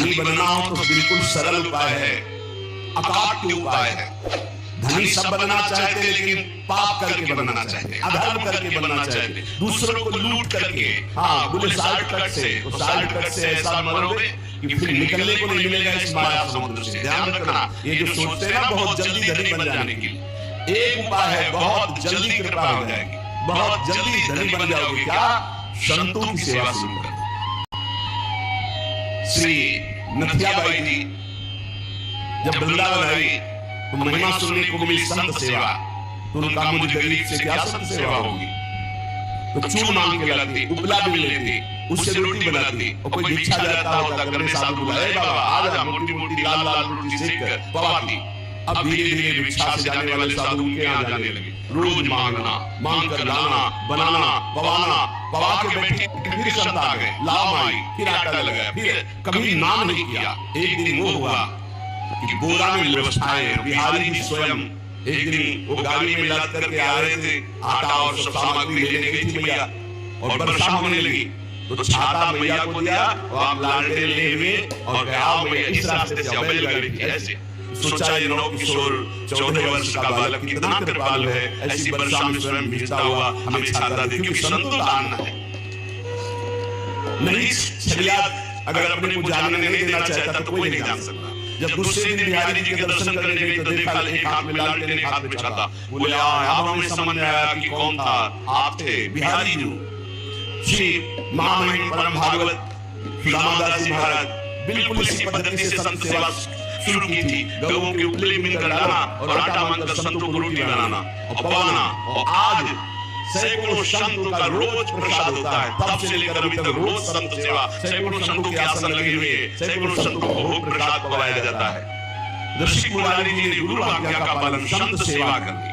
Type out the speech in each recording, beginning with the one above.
धनी बनना हो तो बिल्कुल सरल उपाय है, अकाट्य उपाय है। धनी सब बनना चाहते लेकिन पाप करके बनना चाहते, अधर्म करके बनना चाहते, दूसरों को लूट करके। हाँ, बोले शॉर्टकट से, तो शॉर्टकट से ऐसा मरोगे कि फिर निकलने को नहीं मिलेगा इस माया समुद्र से। ध्यान रखना, ये जो सोचते हैं ना बहुत जल्दी धनी बन जाने की, एक उपाय है, बहुत जल्दी कृपा हो जाएगी, बहुत जल्दी धनी बन जाओगे। क्या? संतों की सेवा शुरू कर। श्री नथियाबाई जी जब वृंदावन आई तो महिमा सुनने को मिली संत सेवा, तो उनका मुझे गरीब से क्या संत सेवा होगी। तो चून मांग के लाती, उपला भी लेती, उससे रोटी बनाती, और कोई भिक्षा जाता होता करने साधु बुलाए, बाबा आजा मोटी मोटी लाल लाल रोटी सेक कर पवाती। अब धीरे धीरे भिक्षा से जाने वाले साधु उनके यहाँ जाने लगे, रोज मांगना, मांग कर लाना, बनाना, पवाना, पवा के बैठी, फिर संत आ गए, लाम आई, फिर आटा लगाया, फिर कभी नाम नहीं किया। एक दिन वो हुआ कि बोरा में व्यवस्थाएं, बिहारी जी स्वयं एक दिन वो गाड़ी में लाद करके आ रहे थे, आटा और सब सामग्री लेने गई थी मैया, और वर्षा होने लगी तो छाता मैया को दिया और आप लालटेन ले हुए और गया मैया इस रास्ते से बैलगाड़ी थी। ऐसे सोचा ये नौ किशोर 14 वर्ष का बालक कितना कृपालु है, ऐसी वर्षा में स्वयं भीजता हुआ हमें छाता दे, क्योंकि संतों का अन्न है। नहीं छलिया अगर अपने को जानने नहीं देना चाहता तो कोई नहीं जान सकता। जब दूसरे दिन बिहारी जी के दर्शन करने गई तो देखा एक हाथ में लालटेन, एक हाथ में छाता। बोले अब हमें समझ में आया कि कौन था, आप थे बिहारी जी। श्री महामहिम परम भागवत रामदास जी महाराज बिल्कुल इसी पद्धति से संत सेवा शुरू की थी। गौओं के उपले मिलकर डालना और आटा मांगकर संतों को रोटी बनाना और पवाना, और आज सैकड़ों संतों का रोज प्रसाद होता है। तब से लेकर अभी तक रोज संत सेवा, सैकड़ों संतों के आसन लगे हुए, सैकड़ों संतों को भोग प्रसाद पवाया जाता है। ऋषि मुरारी जी ने गुरु आज्ञा का पालन संत सेवा कर दी,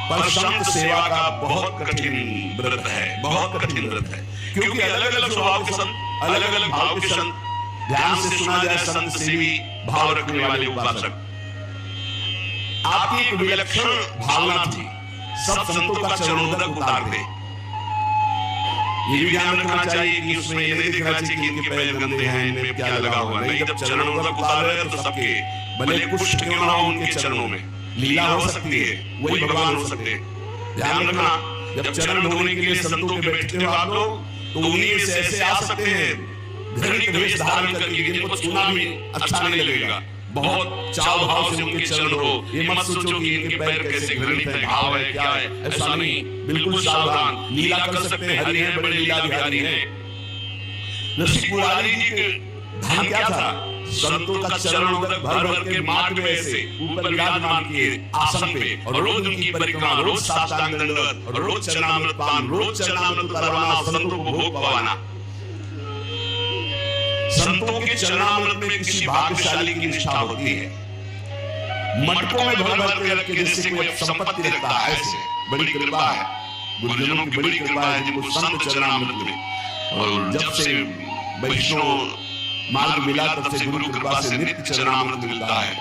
पर संत सेवा का बहुत कठिन व्रत है, बहुत कठिन व्रत है, क्योंकि अलग अलग स्वभाव के संत, अलग अलग भाव के संत। ध्यान से सुना जाए, संत सेवी भाव रखने वाले उपासक, आपकी एक विलक्षण भावना थी, सब संतों का चरणोदक उतार दे। ये भी ध्यान रखना चाहिए कि उसमें ये नहीं देखना चाहिए कि इनके पैर गंदे हैं, इनमें क्या लगा हुआ। नहीं, जब चरणोदक उतार रहे तो सबके, भले कुछ क्यों ना हो उनके चरणों में, लीला हो सकती है, वही भगवान हो सकते हैं। ध्यान रखना, जब चरण धोने के लिए संतों के बैठते हो आप लोग, तो उन्हीं से ऐसे आ सकते हैं घृणित वेश धारण करके, जिनको छूना भी अच्छा नहीं लगेगा। बहुत चाव भाव से उनके चरण हो, ये मत सोचो कि इनके पैर कैसे घृणित है, घाव है, क्या है, ऐसा नहीं। बिल्कुल सावधान, लीला कर सकते हैं, हरि हैं, बड़े लीला बिहारी हैं। ऋषि मुरारी जी के धर्म क्या था? संतों का चरणोदक भर भर के माट में ऐसे ऊपर विराजमान किए आसन पे, और रोज उनकी परिक्रमा, रोज साष्टांग दंडवत, और रोज चरणामृत पान, रोज चरणामृत उतारवाना, संतों को भोग पवाना। संतों के चरणामृत में किसी भाग्यशाली की निष्ठा होती है। मटकों में भर भर के रखे जैसे कोई संपत्ति रखता है, ऐसे बड़ी कृपा है, गुरुजनों की बड़ी कृपा है जिनको संत चरणामृत में। और जब से वैष्णव मार्ग मिला तब से गुरु कृपा से नित्य चरणामृत मिलता है।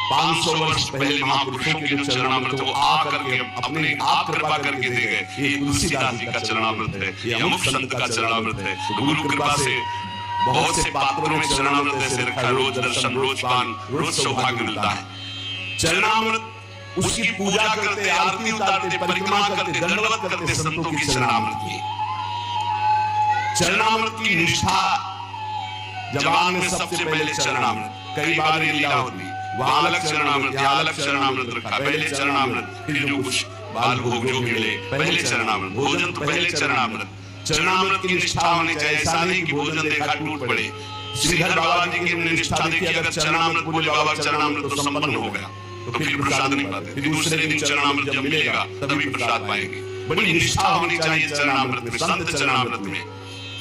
500 वर्ष पहले महापुरुषों के जो चरणामृत वो आकर के अपने आप कृपा करके दे गए। ये तुलसीदास जी का चरणामृत है, ये अमुक संत का चरणामृत है। गुरु कृपा से बहुत से पात्रों में चरणामृत ऐसे रखा है, रोज दर्शन, रोज पान, रोज सौभाग्य मिलता है। चरणामृत उसकी पूजा करते, आरती उतारते, परिक्रमा करते, दंडवत करते संतों की चरणामृत की। चरणामृत की निष्ठा जबान में सबसे पहले चरणामृत, कई बार लीला होती, वहां अलग चरणामृत, यहाँ अलग चरणामृत रखा। पहले चरणामृत, फिर जो कुछ बाल भोग जो मिले, पहले चरणामृत, भोजन तो पहले चरणामृत। चरणामृत की निष्ठा होनी चाहिए, ऐसा नहीं कि भोजन देखा टूट पड़े। श्रीधर बाबा जी की निष्ठा देखी, अगर चरणामृत बोले बाबा चरणामृत तो संपन्न हो गया, तो फिर प्रसाद नहीं पाते। फिर दूसरे दिन चरणामृत जब मिलेगा तभी प्रसाद पाएंगे। बड़ी निष्ठा होनी चाहिए चरणामृत में, संत चरणामृत में।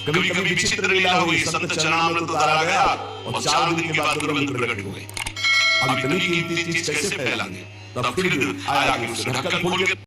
कभी कभी विचित्र लीला हुई, संत चरणामृत उतारा गया और 4 दिन के बाद तुरंत प्रकट हुए। अब इतनी कीमती चीज कैसे फैलाएंगे? तब फिर आया कि ढक्कन खोल के